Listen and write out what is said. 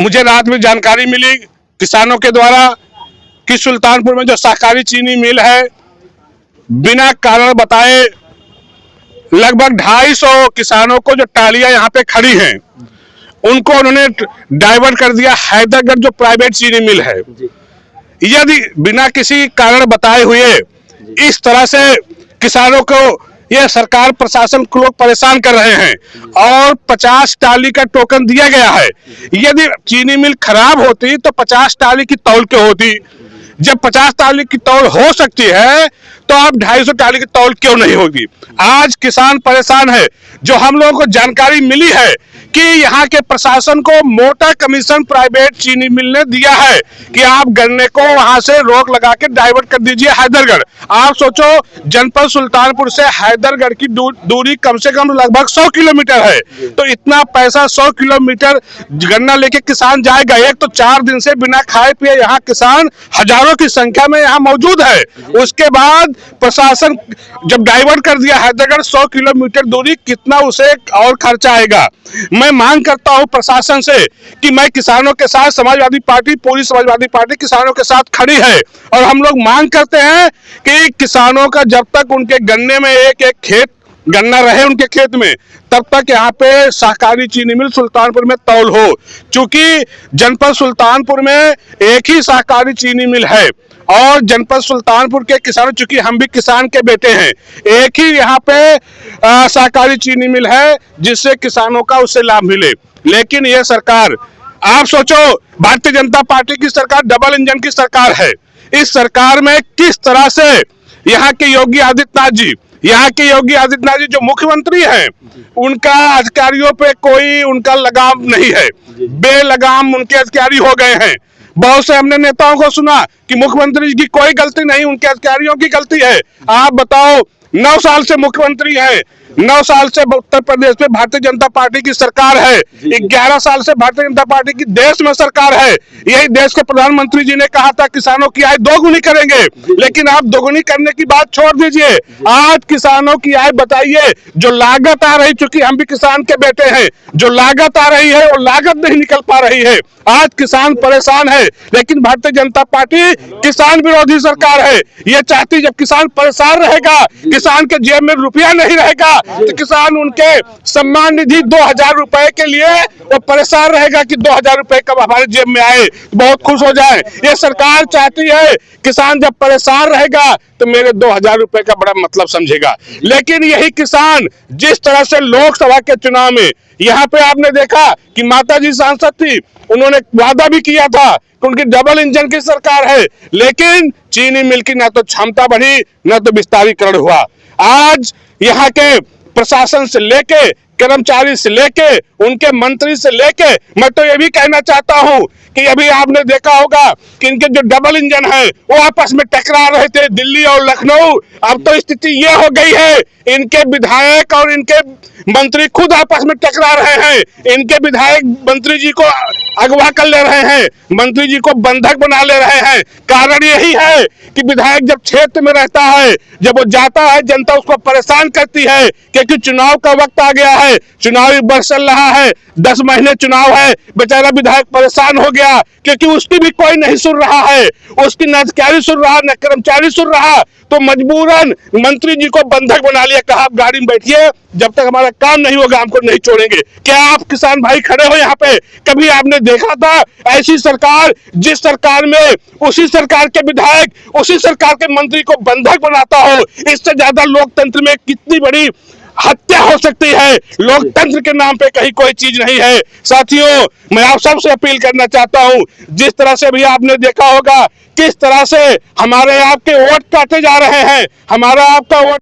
मुझे रात में जानकारी मिली किसानों के द्वारा कि सुल्तानपुर में जो सहकारी चीनी मिल है, बिना कारण बताए लगभग 250 किसानों को जो टालियां यहाँ पे खड़ी हैं, उनको उन्होंने डाइवर्ट कर दिया हैदरगढ़ जो प्राइवेट चीनी मिल है। यदि बिना किसी कारण बताए हुए इस तरह से किसानों को यह सरकार प्रशासन को लोग परेशान कर रहे हैं और 50 टाली का टोकन दिया गया है। यदि चीनी मिल खराब होती तो 50 टाली की तौल क्यों होती? जब 50 टाली की तौल हो सकती है तो अब 250 टाली की तौल क्यों नहीं होगी? आज किसान परेशान है। जो हम लोगों को जानकारी मिली है कि यहाँ के प्रशासन को मोटा कमीशन प्राइवेट चीनी मिल ने दिया है कि आप गन्ने को वहां से रोक लगा के डाइवर्ट कर दीजिए हैदरगढ़। आप सोचो, जनपद सुल्तानपुर से हैदरगढ़ की दूरी कम से कम लगभग 100 किलोमीटर है, तो इतना पैसा 100 किलोमीटर गन्ना लेके किसान जाएगा। एक तो 4 दिन से बिना खाए पिए यहाँ किसान हजारों की संख्या में यहाँ मौजूद है। उसके बाद प्रशासन जब डाइवर्ट कर दिया हैदरगढ़ 100 किलोमीटर दूरी, कितना उसे और खर्चा आएगा? मैं मांग करता हूं प्रशासन से कि मैं किसानों के साथ, समाजवादी पार्टी, पूरी समाजवादी पार्टी किसानों के साथ खड़ी है और हम लोग मांग करते हैं कि किसानों का जब तक उनके गन्ने में एक एक खेत गन्ना रहे उनके खेत में, तब तक यहाँ पे सहकारी चीनी मिल सुल्तानपुर में तौल हो। चूंकि जनपद सुल्तानपुर में एक ही सहकारी चीनी मिल है और जनपद सुल्तानपुर के किसानों, चूंकि हम भी किसान के बेटे हैं, एक ही यहाँ पे सहकारी चीनी मिल है जिससे किसानों का उससे लाभ मिले। लेकिन यह सरकार, आप सोचो, भारतीय जनता पार्टी की सरकार डबल इंजन की सरकार है। इस सरकार में किस तरह से यहाँ के योगी आदित्यनाथ जी जो मुख्यमंत्री हैं, उनका अधिकारियों पे कोई उनका लगाम नहीं है, बेलगाम उनके अधिकारी हो गए हैं। बहुत से हमने नेताओं को सुना कि मुख्यमंत्री जी की कोई गलती नहीं, उनके अधिकारियों की गलती है। आप बताओ, 9 साल से मुख्यमंत्री है, 9 साल से उत्तर प्रदेश में भारतीय जनता पार्टी की सरकार है, 11 साल से भारतीय जनता पार्टी की देश में सरकार है। यही देश के प्रधानमंत्री जी ने कहा था किसानों की आय दोगुनी करेंगे, लेकिन आप दोगुनी करने की बात छोड़ दीजिए। आज किसानों की आय बताइए, जो लागत आ रही, चूंकि हम भी किसान के बेटे हैं, जो लागत आ रही है और लागत नहीं निकल पा रही है। आज किसान परेशान है, लेकिन भारतीय जनता पार्टी किसान विरोधी सरकार है। ये चाहती, जब किसान परेशान रहेगा, किसान के जेब में रुपया नहीं रहेगा, तो किसान उनके सम्मान निधि 2000 रुपए के लिए वो परेशान रहेगा कि 2000 रुपए कब हमारे जेब में आए, बहुत खुश हो जाए। ये सरकार चाहती है किसान जब परेशान रहेगा तो मेरे 2000 रुपए का बड़ा मतलब समझेगा। लेकिन यही किसान जिस तरह से लोकसभा के चुनाव में यहाँ पे आपने देखा कि माताजी सांसद थी, उन्होंने वादा भी किया था कि उनकी डबल इंजन की सरकार है, लेकिन चीनी मिल की ना तो क्षमता बढ़ी ना तो विस्तारीकरण हुआ। आज यहाँ के प्रशासन से लेके, कर्मचारी से लेके, उनके मंत्री से लेके, मैं तो ये भी कहना चाहता हूं कि अभी आपने देखा होगा कि इनके जो डबल इंजन है वो आपस में टकरा रहे थे, दिल्ली और लखनऊ। अब तो स्थिति ये हो गई है, इनके विधायक और इनके मंत्री खुद आपस में टकरा रहे हैं। इनके विधायक मंत्री जी को अगवा कर ले रहे हैं, मंत्री जी को बंधक बना ले रहे हैं। कारण यही है कि विधायक जब क्षेत्र में रहता है, जब वो जाता है, जनता उसको परेशान करती है, क्योंकि चुनाव का वक्त आ गया है, चुनावी वर्ष चल रहा है, 10 महीने चुनाव है। बेचारा विधायक परेशान हो गया क्योंकि उसकी भी कोई नहीं सुन रहा है, उसकी न अधिकारी सुन रहा, न कर्मचारी सुन रहा, तो मजबूरन मंत्री जी को बंधक बना लिया, कहा आप गाड़ी में बैठिए, जब तक हमारा काम नहीं होगा हमको नहीं छोड़ेंगे। क्या आप किसान भाई खड़े हो यहाँ पे? कभी आपने देखा था ऐसी सरकार, जिस सरकार में उसी सरकार के विधायक, उसी सरकार के मंत्री को बंधक बनाता हो? इससे ज्यादा लोकतंत्र में कितनी बड़ी हत्या हो सकती है? लोकतंत्र के नाम पे कहीं कोई चीज नहीं है। साथियों, मैं आप सबसे अपील करना चाहता हूं, जिस तरह से भी आपने देखा होगा किस तरह से हमारे आपके वोट काटे जा रहे हैं, हमारा आपका वोट